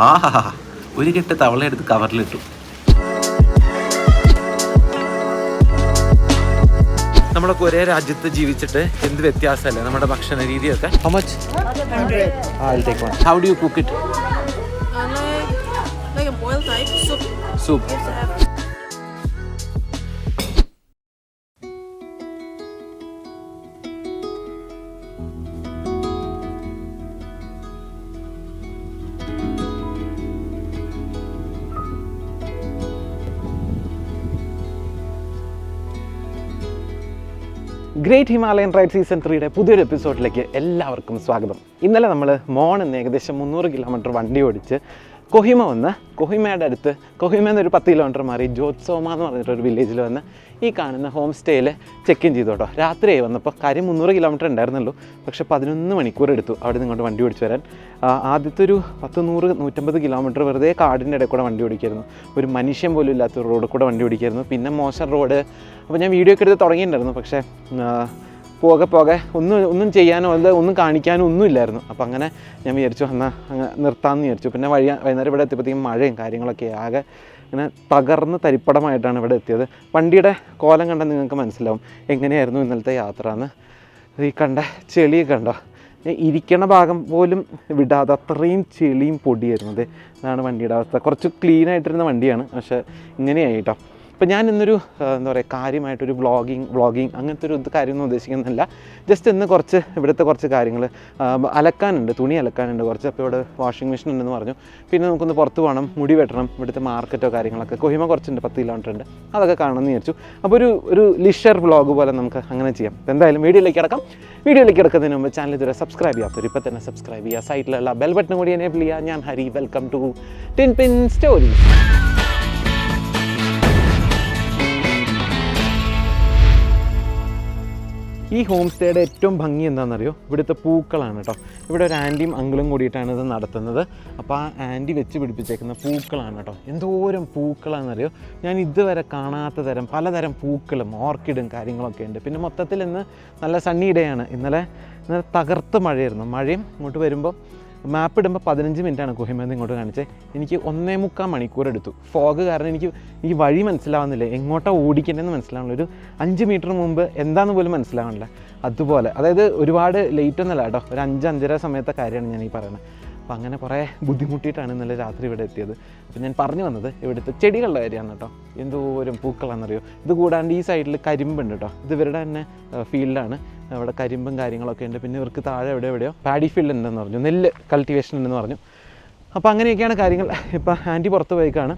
ആഹാ, ഒരു കെട്ട് തവള എടുത്ത് കവറിലിട്ടു. നമ്മളൊക്കെ ഒരേ രാജ്യത്ത് ജീവിച്ചിട്ട് എന്ത് വ്യത്യാസമല്ലേ നമ്മുടെ ഭക്ഷണ രീതിയൊക്കെ. How much? 100. I'll take one. How do you cook it? Like a boiled type soup. Soup. You have to have. Great Himalayan ride season 3യുടെ പുതിയൊരു എപ്പിസോഡിലേക്ക് എല്ലാവർക്കും സ്വാഗതം. ഇന്നലെ നമ്മൾ മോണിന്ന് ഏകദേശം 300 കിലോമീറ്റർ വണ്ടി ഓടിച്ച് കൊഹിമ വന്ന് കൊഹിമയുടെ അടുത്ത് കൊഹിമയിൽ നിന്ന് ഒരു 10 കിലോമീറ്റർ മാറി ജോത്സോമ എന്ന് പറഞ്ഞിട്ടൊരു വില്ലേജിൽ വന്ന് ഈ കാണുന്ന ഹോം സ്റ്റേയിൽ ചെക്ക് ഇൻ ചെയ്തു കേട്ടോ. രാത്രിയായി വന്നപ്പോൾ കാര്യം 300 കിലോമീറ്റർ ഉണ്ടായിരുന്നുള്ളൂ, പക്ഷേ 11 മണിക്കൂർ എടുത്തു അവിടെ നിന്ന് ഇങ്ങോട്ട് വണ്ടി ഓടിച്ച് വരാൻ. ആദ്യത്തെ ഒരു 100-150 കിലോമീറ്റർ വെറുതെ കാടിൻ്റെ ഇടയിൽ കൂടെ വണ്ടി ഓടിക്കായിരുന്നു. ഒരു മനുഷ്യൻ പോലും ഇല്ലാത്ത റോഡിൽ കൂടെ വണ്ടി ഓടിക്കായിരുന്നു. പിന്നെ മോശം റോഡ്. അപ്പോൾ ഞാൻ വീഡിയോ ഒക്കെ എടുത്ത് തുടങ്ങിയിട്ടുണ്ടായിരുന്നു, പക്ഷേ പോകെ ഒന്നും ചെയ്യാനോ അല്ല ഒന്നും കാണിക്കാനോ ഒന്നും ഇല്ലായിരുന്നു. അപ്പോൾ അങ്ങനെ ഞാൻ വിചാരിച്ചു എന്നാൽ അങ്ങ് നിർത്താമെന്ന് വിചാരിച്ചു. പിന്നെ വൈകുന്നേരം ഇവിടെ എത്തിയപ്പോഴത്തേക്കും മഴയും കാര്യങ്ങളൊക്കെ ആകെ ഇങ്ങനെ തകർന്ന് തരിപ്പടമായിട്ടാണ് ഇവിടെ എത്തിയത്. വണ്ടിയുടെ കോലം കണ്ടാൽ നിങ്ങൾക്ക് മനസ്സിലാവും എങ്ങനെയായിരുന്നു ഇന്നലത്തെ യാത്ര എന്ന്. ഈ കണ്ട ചെളിയൊക്കെ കണ്ടോ, ഇരിക്കണ ഭാഗം പോലും വിടാതെ അത്രയും ചെളിയും പൊടിയായിരുന്നത്. അതാണ് വണ്ടിയുടെ അവസ്ഥ. കുറച്ച് ക്ലീൻ ആയിട്ടിരുന്ന വണ്ടിയാണ്, പക്ഷേ ഇങ്ങനെയായി കേട്ടോ. അപ്പോൾ ഞാൻ ഇന്നൊരു എന്താ പറയുക കാര്യമായിട്ടൊരു വ്ളോഗിങ് അങ്ങനത്തെ ഒരു കാര്യമൊന്നും ഉദ്ദേശിക്കുന്നില്ല. ജസ്റ്റ് ഇന്ന് ഇവിടുത്തെ കുറച്ച് കാര്യങ്ങൾ അലക്കാനുണ്ട്, തുണി അലക്കാനുണ്ട് കുറച്ച്. അപ്പോൾ ഇവിടെ വാഷിംഗ് മെഷീൻ ഉണ്ടെന്ന് പറഞ്ഞു. പിന്നെ നമുക്കൊന്ന് പുറത്ത് പോകണം, മുടി വെട്ടണം, ഇവിടുത്തെ മാർക്കറ്റോ കാര്യങ്ങളൊക്കെ. കൊഹിമ കുറച്ചുണ്ട്, 10 കിലോമീറ്റർ ഉണ്ട്, അതൊക്കെ കാണണമെന്ന് വിചാരിച്ചു. അപ്പോൾ ഒരു ലിഷർ വ്ളോഗ് പോലെ നമുക്ക് അങ്ങനെ ചെയ്യാം. എന്തായാലും വീഡിയോയിലേക്ക് കിടക്കുന്നതിന് മുമ്പ് ചാനൽ ഇതുവരെ സബ്സ്ക്രൈബ് ചെയ്യാത്തവർ ഇപ്പോൾ തന്നെ സബ്സ്ക്രൈബ് ചെയ്യുക. സൈറ്റിലുള്ള ബെൽ ബട്ടൺ കൂടി എനേബിൾ ചെയ്യുക. ഞാൻ Hari, welcome to Tin Pin Stories. ഈ ഹോം സ്റ്റേയുടെ ഏറ്റവും ഭംഗി എന്താണെന്നറിയോ? ഇവിടുത്തെ പൂക്കളാണ് കേട്ടോ. ഇവിടെ ഒരു ആൻറ്റിയും അങ്കിളും കൂടിയിട്ടാണ് ഇത് നടത്തുന്നത്. അപ്പോൾ ആ ആൻറ്റി വെച്ച് പിടിപ്പിച്ചേക്കുന്ന പൂക്കളാണ് കേട്ടോ. എന്തോരം പൂക്കളാണെന്നറിയോ? ഞാൻ ഇതുവരെ കാണാത്ത തരം പലതരം പൂക്കളും ഓർക്കിഡും കാര്യങ്ങളൊക്കെ ഉണ്ട്. പിന്നെ മൊത്തത്തിൽ ഇന്ന് നല്ല സണ്ണി ഡേയാണ്. ഇന്നലെ തകർത്ത് മഴയായിരുന്നു. മഴയും ഇങ്ങോട്ട് വരുമ്പോൾ മാപ്പ് ഇടുമ്പോൾ 15 മിനിറ്റാണ് കൊഹിമയിൽ നിന്ന് ഇങ്ങോട്ട് കാണിച്ചത്. എനിക്ക് 1.25 മണിക്കൂർ എടുത്തു. ഫോഗ് കാരണം എനിക്ക് വഴി മനസ്സിലാവുന്നില്ല, എങ്ങോട്ടാണ് ഓടിക്കേണ്ടതെന്ന് മനസ്സിലാവുന്നില്ല. ഒരു 5 മീറ്റർ മുമ്പ് എന്താണെന്ന് പോലും മനസ്സിലാവുന്നില്ല. അതുപോലെ അതായത് ഒരുപാട് ലേറ്റ് ഒന്നുമല്ല കേട്ടോ, ഒരു 5-5:30 സമയത്തെ കാര്യമാണ് ഞാൻ ഈ പറയുന്നത്. അപ്പോൾ അങ്ങനെ കുറേ ബുദ്ധിമുട്ടിയിട്ടാണ് ഇന്നലെ രാത്രി ഇവിടെ എത്തിയത്. അപ്പോൾ ഞാൻ പറഞ്ഞു വന്നത് ഇവിടുത്തെ ചെടികളുടെ കാര്യമാണ് കേട്ടോ. എന്തോരം പൂക്കളാണെന്നറിയോ? ഇത് കൂടാണ്ട് ഈ സൈഡിൽ കരിമ്പുണ്ട് കേട്ടോ. ഇത് ഇവരുടെ തന്നെ ഫീൽഡാണ്. അവിടെ കരിമ്പും കാര്യങ്ങളൊക്കെ ഉണ്ട്. പിന്നെ ഇവർക്ക് താഴെ എവിടെയോ പാഡി ഫീൽഡ് ഉണ്ടെന്ന് പറഞ്ഞു, നെല്ല് കൾട്ടിവേഷൻ ഉണ്ടെന്ന് പറഞ്ഞു. അപ്പോൾ അങ്ങനെയൊക്കെയാണ് കാര്യങ്ങൾ. ഇപ്പോൾ ആൻറ്റി പുറത്ത് പോയിക്കാണ്.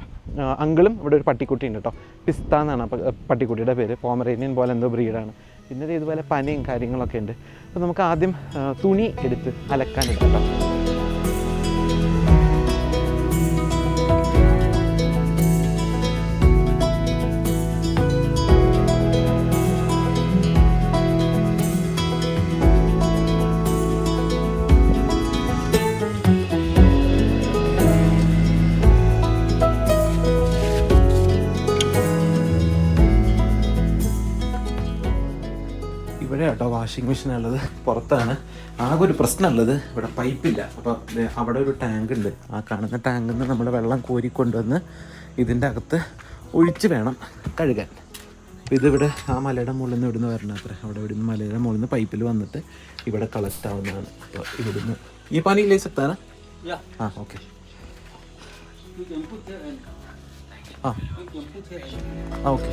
അങ്കിളും ഇവിടെ ഒരു പട്ടിക്കുട്ടി ഉണ്ട് കേട്ടോ, പിസ്ത എന്നാണ് പട്ടിക്കുട്ടിയുടെ പേര്. പോമറേനിയൻ പോലെ എന്തോ ബ്രീഡാണ്. പിന്നെ ഇതുപോലെ പനിയും കാര്യങ്ങളൊക്കെ ഉണ്ട്. അപ്പോൾ നമുക്ക് ആദ്യം തുണി എടുത്ത് അലക്കാനിട്ട് കേട്ടോ. ഇവിടെ കേട്ടോ വാഷിംഗ് മെഷീൻ ഉള്ളത് പുറത്താണ്. ആകെ ഒരു പ്രശ്നമുള്ളത് ഇവിടെ പൈപ്പില്ല. അപ്പോൾ അവിടെ ഒരു ടാങ്ക് ഉണ്ട്. ആ കാണുന്ന ടാങ്കിൽ നിന്ന് നമ്മൾ വെള്ളം കോരിക്കൊണ്ടുവന്ന് ഇതിൻ്റെ അകത്ത് ഒഴിച്ച് വേണം കഴുകാൻ. ഇതിവിടെ ആ മലയുടെ മുകളിൽ നിന്ന് ഇവിടുന്ന് വരണം അത്ര. അവിടെ ഇവിടുന്ന് മലയുടെ മുകളിൽ നിന്ന് പൈപ്പിൽ വന്നിട്ട് ഇവിടെ കളക്ട് ആവുന്നതാണ്. അപ്പോൾ ഇവിടുന്ന് ഈ പനി ലേ സക്താന? ആ ഓക്കെ. ആ ഓക്കെ.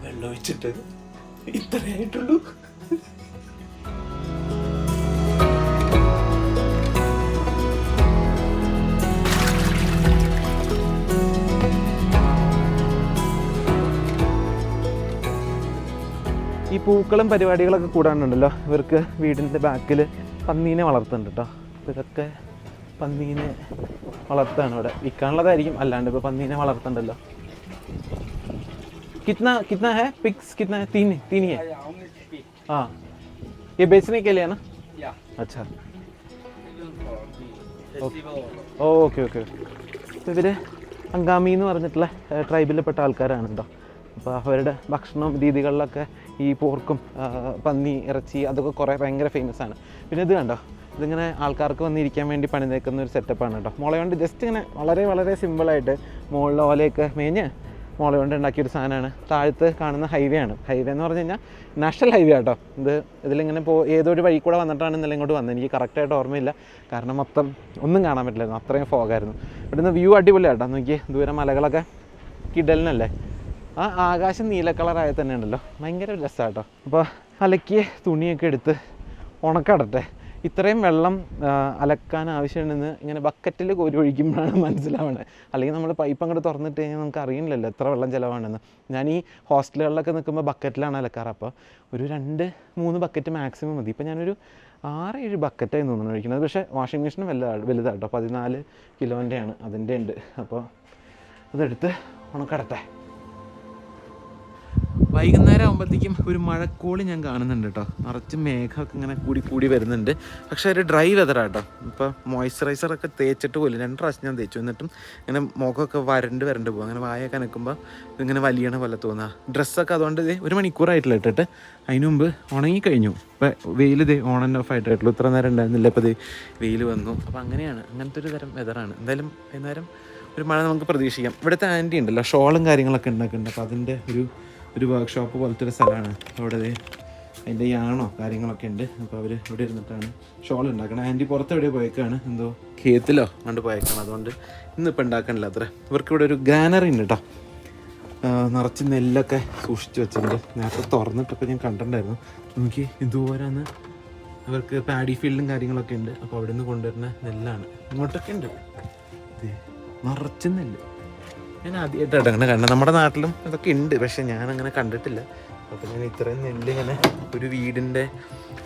വെള്ളം ഒഴിച്ചിട്ട് ഇത്രയായിട്ടുള്ളൂ. ഈ പൂക്കളും പരിപാടികളൊക്കെ കൂടാനുണ്ടല്ലോ, ഇവർക്ക് വീടിൻ്റെ ബാക്കിൽ പന്നീനെ വളർത്തുന്നുണ്ട് കേട്ടോ. അപ്പോൾ ഇതൊക്കെ പന്നീനെ വളർത്താണ് ഇവിടെ. വിൽക്കാനുള്ളതായിരിക്കും, അല്ലാണ്ട് ഇപ്പോൾ പന്നീനെ വളർത്തുന്നുണ്ടല്ലോ. कितना है पिक्स कितना है? तीन ही है. हाँ ये बेचने के लिए ना? अच्छा ഓക്കെ ഓക്കെ. അപ്പോൾ ഇവർ അങ്കാമി എന്ന് പറഞ്ഞിട്ടുള്ള ട്രൈബിൽപ്പെട്ട ആൾക്കാരാണ് കേട്ടോ. അപ്പോൾ അവരുടെ ഭക്ഷണം രീതികളിലൊക്കെ ഈ പോർക്കും പന്നി ഇറച്ചി അതൊക്കെ കുറേ ഭയങ്കര ഫേമസ് ആണ്. പിന്നെ ഇത് കണ്ടോ, ഇതിങ്ങനെ ആൾക്കാർക്ക് വന്നിരിക്കാൻ വേണ്ടി പണിതേക്കുന്ന ഒരു സെറ്റപ്പാണ് കേട്ടോ. മുള കൊണ്ട് ജസ്റ്റ് ഇങ്ങനെ വളരെ വളരെ സിമ്പിളായിട്ട് മുകളിൽ ഓലയൊക്കെ മേഞ്ഞ് മുള കൊണ്ട് ഉണ്ടാക്കിയൊരു സാധനമാണ്. താഴത്ത് കാണുന്ന ഹൈവേ ആണ്. ഹൈവേ എന്ന് പറഞ്ഞു കഴിഞ്ഞാൽ നാഷണൽ ഹൈവേ ആട്ടോ. ഇതിലിങ്ങനെ ഏതൊരു വഴി കൂടെ വന്നിട്ടാണ് ഇന്നലെ ഇങ്ങോട്ട് വന്നത്. എനിക്ക് കറക്റ്റായിട്ട് ഓർമ്മയില്ല, കാരണം മൊത്തം ഒന്നും കാണാൻ പറ്റില്ലായിരുന്നു, അത്രയും ഫോഗായിരുന്നു. ഇവിടുന്ന് വ്യൂ അടിപൊളിയാട്ടോ. നോക്കി ദൂരെ മലകളൊക്കെ കിടലിനല്ലേ. ആ ആകാശം നീല കളറായ തന്നെ ഉണ്ടല്ലോ, ഭയങ്കര രസമാട്ടോ. അപ്പോൾ അലക്കിയ തുണിയൊക്കെ എടുത്ത് ഉണക്കടട്ടെ. ഇത്രയും വെള്ളം അലക്കാൻ ആവശ്യമുണ്ടെന്ന് ഇങ്ങനെ ബക്കറ്റിൽ കോരി ഒഴിക്കുമ്പോഴാണ് മനസ്സിലാവുന്നത്. അല്ലെങ്കിൽ നമ്മൾ പൈപ്പ് അങ്ങോട്ട് തുറന്നിട്ട് കഴിഞ്ഞാൽ നമുക്ക് അറിയില്ലല്ലോ എത്ര വെള്ളം ചിലവാണെന്ന്. ഞാൻ ഈ ഹോസ്റ്റലുകളിലൊക്കെ നിൽക്കുമ്പോൾ ബക്കറ്റിലാണ് അലക്കാറ്. അപ്പോൾ ഒരു 2-3 ബക്കറ്റ് മാക്സിമം മതി. ഇപ്പോൾ ഞാനൊരു 6-7 ബക്കറ്റായി തോന്നുന്നു ഒഴിക്കുന്നത്. പക്ഷേ വാഷിംഗ് മെഷീൻ വലുതാട്ടോ, 14 കിലോൻ്റെയാണ്, അതിൻ്റെ ഉണ്ട്. അപ്പോൾ അതെടുത്ത് ഉണക്കടട്ടെ. വൈകുന്നേരം ആകുമ്പോഴത്തേക്കും ഒരു മഴക്കോളി ഞാൻ കാണുന്നുണ്ട് കേട്ടോ. നിറച്ച് മേഘമൊക്കെ ഇങ്ങനെ കൂടി വരുന്നുണ്ട്. പക്ഷേ ഒരു ഡ്രൈ വെതറാട്ടോ. ഇപ്പോൾ മോയ്സ്ചറൈസറൊക്കെ തേച്ചിട്ട് പോലും 2 പ്രാവശ്യം ഞാൻ തേച്ചു. എന്നിട്ടും ഇങ്ങനെ മുഖമൊക്കെ വരണ്ട് പോകും. അങ്ങനെ വായൊക്കെ നിൽക്കുമ്പോൾ ഇതിങ്ങനെ വലിയണ പോലെ തോന്നുക. ഡ്രസ്സൊക്കെ അതുകൊണ്ട് 1 മണിക്കൂറായിട്ടില്ല ഇട്ടിട്ട്. അതിന് മുമ്പ് ഉണങ്ങിക്കഴിഞ്ഞു. ഇപ്പോൾ വെയിൽ ഓൺ ആൻഡ് ഓഫ് ആയിട്ടായിട്ടുള്ളൂ. ഇത്ര നേരം ഉണ്ടായിരുന്നില്ല, ഇപ്പോൾ വെയിൽ വന്നു. അപ്പോൾ അങ്ങനെയാണ്, അങ്ങനത്തെ ഒരു തരം വെതറാണ്. എന്തായാലും വൈകുന്നേരം ഒരു മഴ നമുക്ക് പ്രതീക്ഷിക്കാം. ഇവിടുത്തെ ആൻറ്റി ഉണ്ടല്ലോ, ഷോളും കാര്യങ്ങളൊക്കെ ഉണ്ടാക്കുന്നുണ്ട്. അപ്പോൾ അതിൻ്റെ ഒരു വർക്ക്ഷോപ്പ് പോലത്തെ ഒരു സ്ഥലമാണ്. അവിടെ അതിൻ്റെ യാണോ കാര്യങ്ങളൊക്കെ ഉണ്ട്. അപ്പോൾ അവർ ഇവിടെ ഇരുന്നിട്ടാണ് ഷോൾ ഉണ്ടാക്കണം. ആൻറ്റി പുറത്ത് എവിടെ പോയേക്കാണ്, എന്തോ ഖേത്തിലോ കണ്ട് പോയേക്കാണ്. അതുകൊണ്ട് ഇന്നിപ്പോൾ ഉണ്ടാക്കണില്ല അത്ര. ഇവർക്ക് ഇവിടെ ഒരു ഗ്രാനറി ഉണ്ട് കേട്ടോ. നിറച്ച് നെല്ലൊക്കെ സൂക്ഷിച്ച് വെച്ചിട്ടുണ്ട്. നേരത്തെ തുറന്നിട്ടപ്പോൾ ഞാൻ കണ്ടിട്ടുണ്ടായിരുന്നു. നമുക്ക് ഇതുപോലെയാണ് ഇവർക്ക് പാഡി ഫീൽഡും കാര്യങ്ങളൊക്കെ ഉണ്ട്. അപ്പോൾ അവിടെ നിന്ന് കൊണ്ടുവരുന്ന നെല്ലാണ്. ഇങ്ങോട്ടൊക്കെ ഉണ്ട് നിറച്ച് നെല്ല്. ഞാൻ ആദ്യമായിട്ടാണ് അങ്ങനെ കണ്ടത്. നമ്മുടെ നാട്ടിലും ഇതൊക്കെ ഉണ്ട്, പക്ഷെ ഞാനങ്ങനെ കണ്ടിട്ടില്ല. അപ്പോൾ ഞാൻ ഇത്രയും നെല്ലിങ്ങനെ ഒരു വീടിൻ്റെ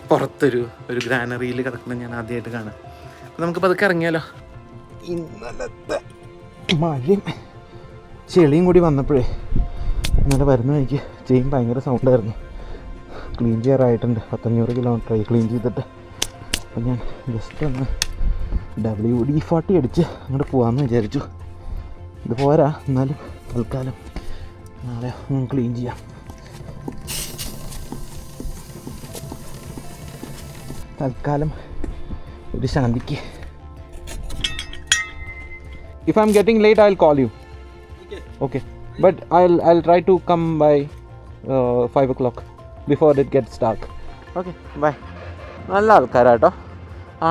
പുറത്തൊരു ഗ്രാനറിയിൽ കിടക്കുന്നത് ഞാൻ ആദ്യമായിട്ട് കാണാം. അപ്പോൾ നമുക്കിപ്പോൾ അതൊക്കെ ഇറങ്ങിയാലോ. ഇന്നലത്തെ മഴയും ചെളിയും കൂടി വന്നപ്പോഴേ ഇന്നലെ വരുന്ന വഴിക്ക് ചെയിൻ ഭയങ്കര സൗണ്ടായിരുന്നു. ക്ലീൻ ചെയ്യാറായിട്ടുണ്ട്. 500 കിലോമീറ്ററായി ക്ലീൻ ചെയ്തിട്ട്. അപ്പോൾ ഞാൻ ജസ്റ്റ് ഒന്ന് WD-40 അടിച്ച് അങ്ങോട്ട് പോകാമെന്ന് വിചാരിച്ചു. ഇത് പോരാ, എന്നാലും തൽക്കാലം നാളെ ക്ലീൻ ചെയ്യാം. തൽക്കാലം ഒരു ശാന്തിക്ക്. If I'm getting late, I'll call you. Okay. But I'll try to come by 5 o'clock before it gets dark. Okay. Bye. നല്ല ആൾക്കാരാട്ടോ.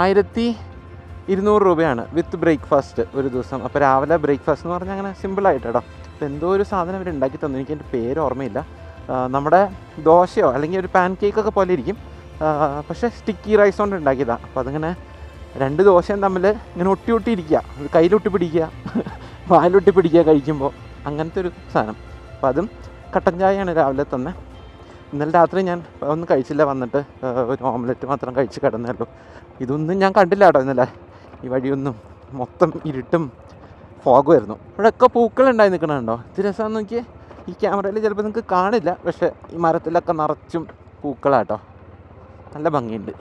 1200 രൂപയാണ് വിത്ത് ബ്രേക്ക്ഫാസ്റ്റ് ഒരു ദിവസം. അപ്പോൾ രാവിലെ ബ്രേക്ക്ഫാസ്റ്റ് എന്ന് പറഞ്ഞാൽ അങ്ങനെ സിമ്പിളായിട്ട് കേട്ടോ. അപ്പോൾ എന്തോ ഒരു സാധനം അവർ ഉണ്ടാക്കി തന്നു, എനിക്ക് എൻ്റെ പേര് ഓർമ്മയില്ല. നമ്മുടെ ദോശയോ അല്ലെങ്കിൽ ഒരു പാൻ കേക്കൊക്കെ പോലെ ഇരിക്കും, പക്ഷേ സ്റ്റിക്കി റൈസ് കൊണ്ട് ഉണ്ടാക്കിയതാണ്. അപ്പോൾ അതിങ്ങനെ 2 ദോശയും തമ്മിൽ ഇങ്ങനെ ഒട്ടിയിരിക്കുക, കയ്യിലൊട്ടി പിടിക്കുക, വായിലൊട്ടി പിടിക്കുക കഴിക്കുമ്പോൾ, അങ്ങനത്തെ ഒരു സാധനം. അപ്പോൾ അതും കട്ടൻ ചായയാണ് രാവിലെ തന്നെ. ഇന്നലെ രാത്രി ഞാൻ ഒന്നും കഴിച്ചില്ല, വന്നിട്ട് ഒരു ഓംലെറ്റ് മാത്രം കഴിച്ച് കിടന്നല്ലോ. ഇതൊന്നും ഞാൻ കണ്ടില്ല കേട്ടോ ഇന്നലെ. ഈ വഴിയൊന്നും മൊത്തം ഇരുട്ടും ഫോഗുമായിരുന്നു. ഇവിടെയൊക്കെ പൂക്കളുണ്ടായി നിൽക്കണുണ്ടോ? ഇത് രസമാണെന്ന് നോക്കിയേ. ഈ ക്യാമറയിൽ ചിലപ്പോൾ നിങ്ങൾക്ക് കാണില്ല, പക്ഷേ ഈ മരത്തിലൊക്കെ നിറച്ചും പൂക്കളാട്ടോ, നല്ല ഭംഗിയുണ്ട്.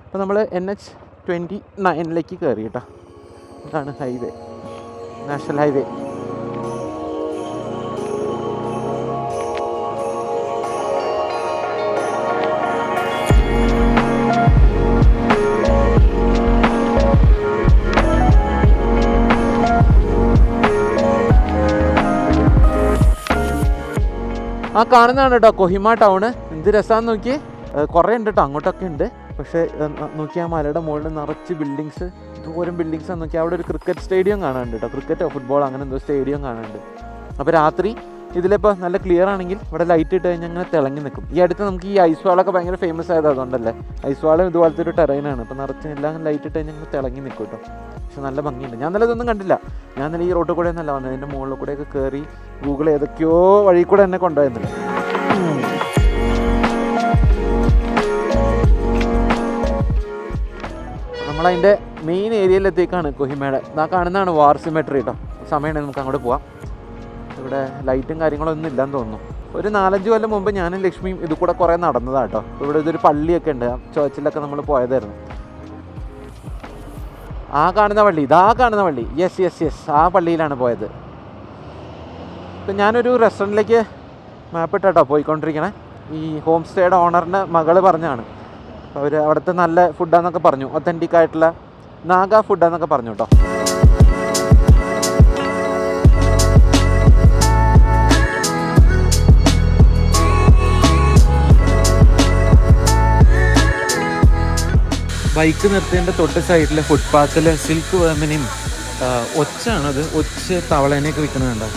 അപ്പോൾ നമ്മൾ NH-29 കയറി കേട്ടോ. ഇതാണ് ഹൈവേ, നാഷണൽ ഹൈവേ. ആ കാണുന്നതാണ് കേട്ടോ കൊഹിമ ടൗണ്. എന്ത് രസമാണെന്ന് നോക്കിയേ. കുറേ ഉണ്ട് കേട്ടോ, അങ്ങോട്ടൊക്കെ ഉണ്ട്. പക്ഷേ നോക്കിയാൽ മലയുടെ മുകളിൽ നിറച്ച് ബിൽഡിങ്സ്, ദൂരം ബിൽഡിങ്സ് നോക്കി. അവിടെ ഒരു ക്രിക്കറ്റ് സ്റ്റേഡിയം കാണാനുണ്ട് കേട്ടോ, ക്രിക്കറ്റോ ഫുട്ബോളോ അങ്ങനെ എന്തോ സ്റ്റേഡിയം കാണാനുണ്ട്. അപ്പോൾ രാത്രി ഇതിലിപ്പോൾ നല്ല ക്ലിയർ ആണെങ്കിൽ ഇവിടെ ലൈറ്റ് ഇട്ട് കഴിഞ്ഞാൽ അങ്ങനെ തിളങ്ങി നിൽക്കും. ഈ അടുത്ത് നമുക്ക് ഈ ഐസ് വാളൊക്കെ ഭയങ്കര ഫേമസ് ആയത് അതുകൊണ്ടല്ലേ. ഐസ് വാളും ഇതുപോലത്തെ ഒരു ടെറൈനാണ്. അപ്പോൾ നിറച്ച് എല്ലാം ലൈറ്റ് ഇട്ട് കഴിഞ്ഞാൽ അങ്ങനെ തിളങ്ങി നിൽക്കും കേട്ടോ. പക്ഷെ നല്ല ഭംഗിയുണ്ട്. ഞാൻ നല്ല ഇതൊന്നും കണ്ടില്ല. ഞാൻ നല്ല ഈ റോഡിൽ കൂടെ ഒന്നല്ല വന്നത്, അതിൻ്റെ മുകളിൽ കൂടെയൊക്കെ കയറി ഗൂഗിൾ ഏതൊക്കെയോ വഴി കൂടെ എന്നെ കൊണ്ടുപോയിരുന്നില്ല. നമ്മളതിൻ്റെ മെയിൻ ഏരിയയിലെത്തേക്കാണ് കൊഹിമയുടെ. കാണുന്നതാണ് വാർ സിമെട്രി കേട്ടോ. സമയമുണ്ടെങ്കിൽ നമുക്ക് അങ്ങോട്ട് പോവാം. ഇവിടെ ലൈറ്റും കാര്യങ്ങളൊന്നും ഇല്ലെന്ന് തോന്നുന്നു. ഒരു 4-5 കൊല്ലം മുമ്പ് ഞാനും ലക്ഷ്മിയും ഇത് കൂടെ കുറേ നടന്നതാണ് കേട്ടോ. ഇവിടെ ഇതൊരു പള്ളിയൊക്കെ ഉണ്ട്, ചേർച്ചിലൊക്കെ നമ്മൾ പോയതായിരുന്നു. ആ കാണുന്ന പള്ളി, ഇതാ കാണുന്ന പള്ളി, യെസ് ആ പള്ളിയിലാണ് പോയത്. ഇപ്പം ഞാനൊരു റെസ്റ്റോറൻറ്റിലേക്ക് മാപ്പ് ഇട്ടോ പോയിക്കൊണ്ടിരിക്കണേ. ഈ ഹോം സ്റ്റേയുടെ ഓണറിൻ്റെ മകള് പറഞ്ഞാണ്. അവർ അവിടുത്തെ നല്ല ഫുഡാന്നൊക്കെ പറഞ്ഞു, ഒത്തൻറ്റിക് ആയിട്ടുള്ള നാഗ ഫുഡാന്നൊക്കെ പറഞ്ഞു കേട്ടോ. ബൈക്ക് നിർത്തിയതിൻ്റെ തൊട്ട് സൈഡിലെ ഫുട്പാത്തിൽ സിൽക്ക് വേമിനെയും ഒച്ചാണത്, ഒച്ച് തവളേനെയൊക്കെ വിൽക്കുന്നുണ്ടോ.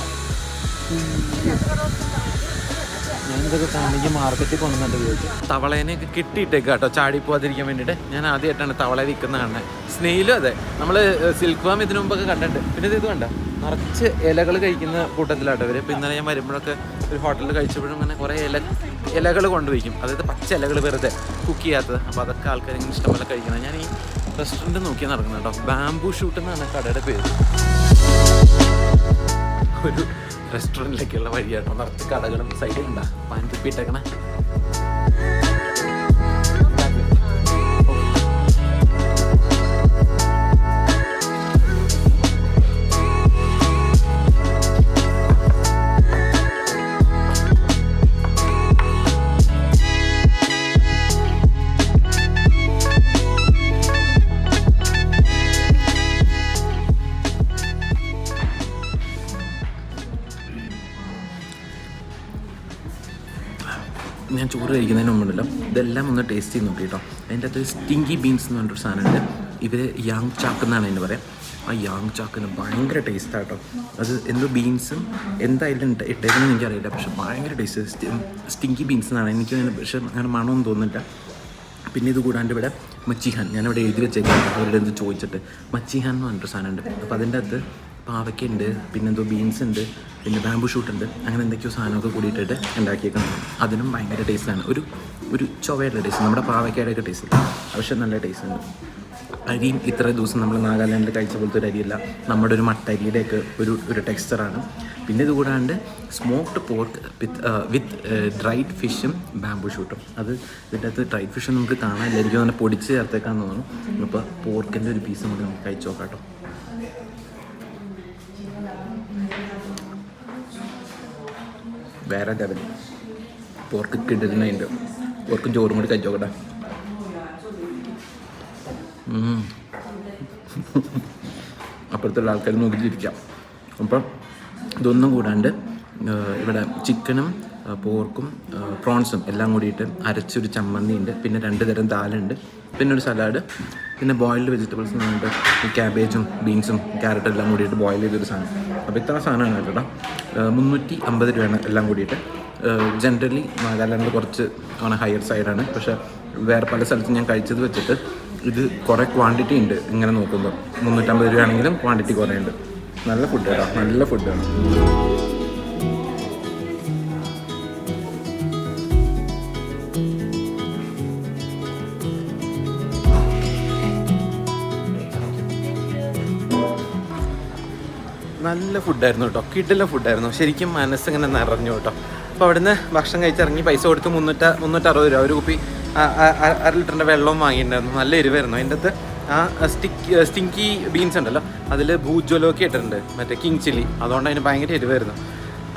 ഞാനിതൊക്കെ കാണിക്ക് മാർക്കറ്റിൽ കൊണ്ടുവന്നിട്ട് ചോദിച്ചു. തവളേനെയൊക്കെ കിട്ടിയിട്ടേക്ക് കേട്ടോ, ചാടി പോകാതിരിക്കാൻ വേണ്ടിയിട്ട്. ഞാൻ ആദ്യമായിട്ടാണ് തവള വിൽക്കുന്ന കാണുന്നത്. സ്നെയിലും അതെ, നമ്മൾ സിൽക്ക് വേം ഇതിനു മുമ്പൊക്കെ കണ്ടിട്ടുണ്ട്. പിന്നെ ഇത് കണ്ട നിറച്ച് ഇലകൾ കഴിക്കുന്ന കൂട്ടത്തിലാട്ടോ ഇവർ. ഇപ്പോൾ ഇന്നലെ ഞാൻ വരുമ്പോഴൊക്കെ ഒരു ഹോട്ടലിൽ കഴിച്ചപ്പോഴും അങ്ങനെ കുറേ ഇലകൾ കൊണ്ടുപോയിക്കും, അതായത് പച്ച ഇലകൾ വെറുതെ കുക്ക് ചെയ്യാത്തത്. അപ്പോൾ അതൊക്കെ ആൾക്കാർ ഇങ്ങനെ ഇഷ്ടംപോലെ കഴിക്കണം. ഞാൻ ഈ റെസ്റ്റോറൻറ്റ് നോക്കി നടക്കുന്നത് കേട്ടോ. ബാംബൂ ഷൂട്ട് എന്നാണ് കടയുടെ പേര്. ഒരു റെസ്റ്റോറൻറ്റിലേക്കുള്ള വഴിയാട്ടോ, നിറച്ച് കടകളും സൈഡിലുണ്ടാ പാൻ തുപ്പിയിട്ടേക്കണേ. ഞാൻ ചോറ് കഴിക്കുന്നതിന് മുമ്പുണ്ടല്ലോ ഇതെല്ലാം ഒന്ന് ടേസ്റ്റ് ചെയ്ത് നോക്കി കേട്ടോ. അതിൻ്റെ അകത്ത് സ്റ്റിങ്കി ബീൻസ് എന്ന് പറഞ്ഞൊരു സാധനമുണ്ട്. ഇവർ യാങ് ചാക്ക് എന്നാണ് അതിന് പറയാം. ആ യാങ് ചാക്കിന് ഭയങ്കര ടേസ്റ്റാട്ടോ. അത് എന്തോ ബീൻസും എന്തായാലും ഇട്ടേക്കുന്നത് എനിക്കറിയില്ല, പക്ഷെ ഭയങ്കര ടേസ്റ്റ്. സ്റ്റിങ്കി ബീൻസ് എന്നാണ് എനിക്ക്, പക്ഷെ അങ്ങനെ മണമൊന്നും തോന്നുന്നില്ല. പിന്നെ ഇത് കൂടാണ്ട് ഇവിടെ മച്ചിഹാൻ, ഞാനിവിടെ എഴുതി വെച്ചേക്കാം അവരുടെ എന്ത് ചോദിച്ചിട്ട്. മച്ചിഹാൻ എന്ന് പറഞ്ഞൊരു സാധനമുണ്ട്. അപ്പോൾ അതിൻ്റെ അകത്ത് പാവയ്ക്കുണ്ട്, പിന്നെന്തോ ബീൻസ് ഉണ്ട്, പിന്നെ ബാംബൂ ഷൂട്ട് ഉണ്ട്, അങ്ങനെ എന്തൊക്കെയോ സാധനമൊക്കെ കൂടിയിട്ടിട്ട് ഉണ്ടാക്കിയേക്കണം. അതിനും ഭയങ്കര ടേസ്റ്റാണ്. ഒരു ചൊവ്വയുടെ ടേസ്റ്റ്, നമ്മുടെ പാവയ്ക്കയുടെയൊക്കെ ടേസ്റ്റ്, പക്ഷെ നല്ല ടേസ്റ്റ് ഉണ്ട്. അരിയും ഇത്ര ദിവസം നമ്മൾ നാഗാലാൻഡിൽ കഴിച്ച പോലത്തെ ഒരു അരിയല്ല, നമ്മുടെ ഒരു മട്ടരിയുടെയൊക്കെ ഒരു ടെക്സ്ചറാണ്. പിന്നെ ഇത് കൂടാണ്ട് സ്മോക്ഡ് പോർക്ക് വിത്ത് ഡ്രൈഡ് ഫിഷും ബാംബൂ ഷൂട്ടും. അത് ഇതിൻ്റെ അകത്ത് ഡ്രൈഡ് ഫിഷും നമുക്ക് കാണാനില്ല, എനിക്ക് തന്നെ പൊടിച്ച് ചേർത്തേക്കാന്ന് തോന്നുന്നു. അപ്പോൾ പോർക്കിൻ്റെ ഒരു പീസ് കൂടി നമുക്ക് കഴിച്ച് നോക്കാം കേട്ടോ. വേറെ ലെവൽ പോർക്ക് കിടലുണ്ട്. പോർക്കും ചോറും കൂടി കഴിച്ച് നോക്കട്ടെ. അപ്പുറത്തുള്ള ആൾക്കാർ നോക്കിച്ചിരിക്കാം. അപ്പം ഇതൊന്നും കൂടാണ്ട് ഇവിടെ ചിക്കനും പോർക്കും പ്രോൺസും എല്ലാം കൂടിയിട്ട് അരച്ചൊരു ചമ്മന്തി ഉണ്ട്, പിന്നെ 2 തരം ദാലുണ്ട്, പിന്നെ ഒരു സലാഡ്, പിന്നെ ബോയിൽഡ് വെജിറ്റബിൾസ് എന്ന് പറഞ്ഞിട്ട് ക്യാബേജും ബീൻസും ക്യാരറ്റും എല്ലാം കൂടിയിട്ട് ബോയിൽ ചെയ്തൊരു സാധനം. അപ്പോൾ ഇത്ര സാധനമാണ് കേട്ടോ. 350 രൂപയാണ് എല്ലാം കൂടിയിട്ട്. ജനറലി നാഗാലാൻഡിൽ കുറച്ച് ഹയർ സൈഡാണ്, പക്ഷേ വേറെ പല സ്ഥലത്തും ഞാൻ കഴിച്ചത് വെച്ചിട്ട് ഇത് കുറേ ക്വാണ്ടിറ്റി ഉണ്ട്. ഇങ്ങനെ നോക്കുമ്പോൾ 350 രൂപയാണെങ്കിലും ക്വാണ്ടിറ്റി കുറേ ഉണ്ട്. നല്ല ഫുഡ് കേട്ടോ, നല്ല ഫുഡാണ്. നല്ല ഫുഡായിരുന്നു കേട്ടോ, കിടിലൻ ഫുഡായിരുന്നു. ശരിക്കും മനസ്സിങ്ങനെ നിറഞ്ഞു കേട്ടോ. അപ്പോൾ അവിടുന്ന് ഭക്ഷണം കഴിച്ചിറങ്ങി പൈസ കൊടുത്ത് 360 രൂപ ഒരു കുപ്പി 1/2 ലിറ്ററിൻ്റെ വെള്ളവും വാങ്ങിയിട്ടുണ്ടായിരുന്നു. നല്ല എരിവായിരുന്നു. അതിൻ്റെ അകത്ത് ആ സ്റ്റിങ്കി ബീൻസ് ഉണ്ടല്ലോ, അതിൽ ഭൂജ്വലമൊക്കെ ഇട്ടിട്ടുണ്ട്, മറ്റേ കിങ് ചില്ലി, അതുകൊണ്ട് അതിന് ഭയങ്കര എരിവായിരുന്നു.